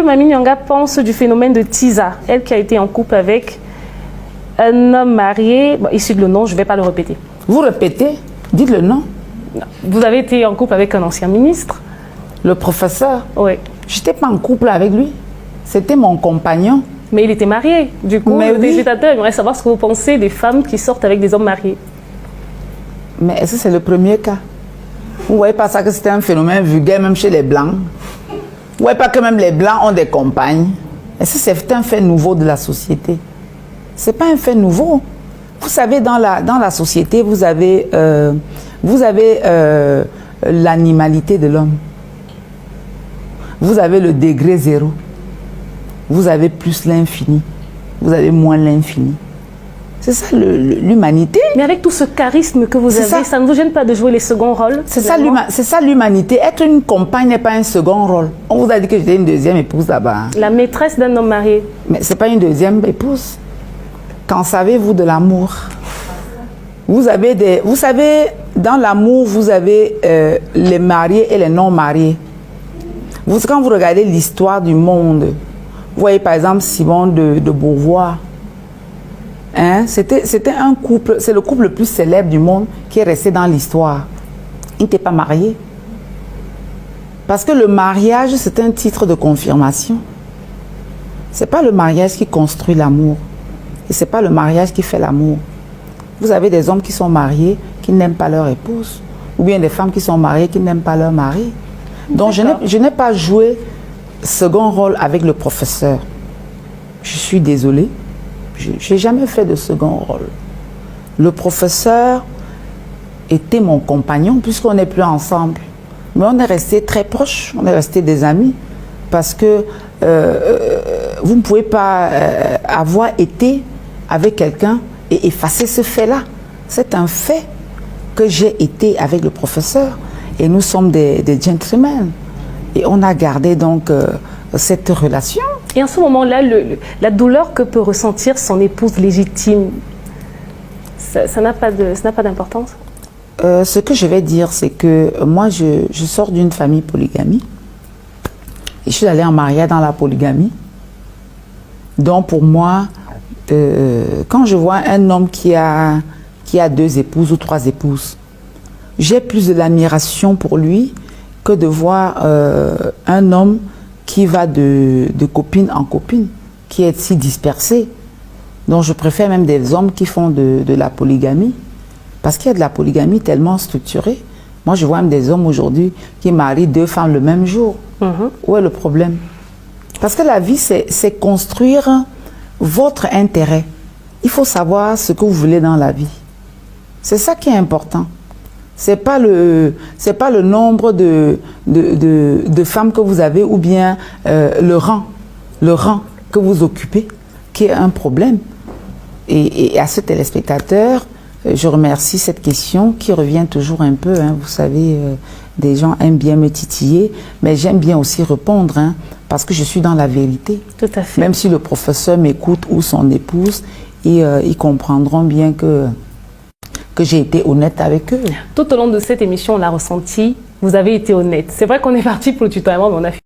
Mamie Nyanga pense du phénomène de Tisa, elle qui a été en couple avec un homme marié, bon, issu de le nom, je ne vais pas le répéter. Vous répétez? Dites le nom. Vous avez été en couple avec un ancien ministre. Le professeur? Oui. Je n'étais pas en couple avec lui. C'était mon compagnon. Mais il était marié. Du coup, le téléspectateur aimerait savoir ce que vous pensez des femmes qui sortent avec des hommes mariés. Mais est-ce que c'est le premier cas? Vous ne voyez pas ça que c'était un phénomène vulgaire même chez les Blancs? Vous ne voyez pas que même les Blancs ont des compagnes? Est-ce que c'est un fait nouveau de la société? Ce n'est pas un fait nouveau. Vous savez, dans la société, vous avez l'animalité de l'homme. Vous avez le degré zéro. Vous avez plus l'infini. Vous avez moins l'infini. C'est ça l'humanité. Mais avec tout ce charisme que vous avez, ça ne vous gêne pas de jouer les seconds rôles? C'est ça l'humanité. Être une compagne n'est pas un second rôle. On vous a dit que j'étais une deuxième épouse là-bas. La maîtresse d'un homme marié. Mais ce n'est pas une deuxième épouse. Qu'en savez-vous de l'amour? Vous savez, dans l'amour, vous avez les mariés et les non mariés. Quand vous regardez l'histoire du monde, vous voyez par exemple Simone de Beauvoir. Hein? C'était un couple, c'est le couple le plus célèbre du monde qui est resté dans l'histoire. Il n'était pas marié. Parce que le mariage, c'est un titre de confirmation. Ce n'est pas le mariage qui construit l'amour. Et ce n'est pas le mariage qui fait l'amour. Vous avez des hommes qui sont mariés, qui n'aiment pas leur épouse. Ou bien des femmes qui sont mariées, qui n'aiment pas leur mari. Donc je n'ai pas joué second rôle avec le professeur. Je suis désolée. Je n'ai jamais fait de second rôle. Le professeur était mon compagnon puisqu'on n'est plus ensemble. Mais on est restés très proches, on est restés des amis. Parce que vous ne pouvez pas avoir été avec quelqu'un et effacer ce fait-là. C'est un fait que j'ai été avec le professeur et nous sommes des gentlemen. Et on a gardé donc cette relation. Et en ce moment-là, la douleur que peut ressentir son épouse légitime, ça n'a pas d'importance? Ce que je vais dire, c'est que moi, je sors d'une famille polygamie. Et je suis allée en mariage dans la polygamie. Donc pour moi, quand je vois un homme qui a 2 épouses ou 3 épouses, j'ai plus de l'admiration pour lui que de voir un homme qui va de copine en copine, qui est si dispersé. Donc je préfère même des hommes qui font de la polygamie, parce qu'il y a de la polygamie tellement structurée. Moi je vois même des hommes aujourd'hui qui marient 2 femmes le même jour. Où est le problème? Parce que la vie, c'est construire votre intérêt. Il faut savoir ce que vous voulez dans la vie. C'est ça qui est important. C'est pas le nombre de femmes que vous avez ou bien le rang que vous occupez qui est un problème. Et à ce téléspectateur, je remercie cette question qui revient toujours un peu. Hein, vous savez, des gens aiment bien me titiller, mais j'aime bien aussi répondre, hein, parce que je suis dans la vérité. Tout à fait. Même si le professeur m'écoute ou son épouse, ils comprendront bien que j'ai été honnête avec eux. Tout au long de cette émission, on l'a ressenti, vous avez été honnête. C'est vrai qu'on est parti pour le tutoiement, mais on a fait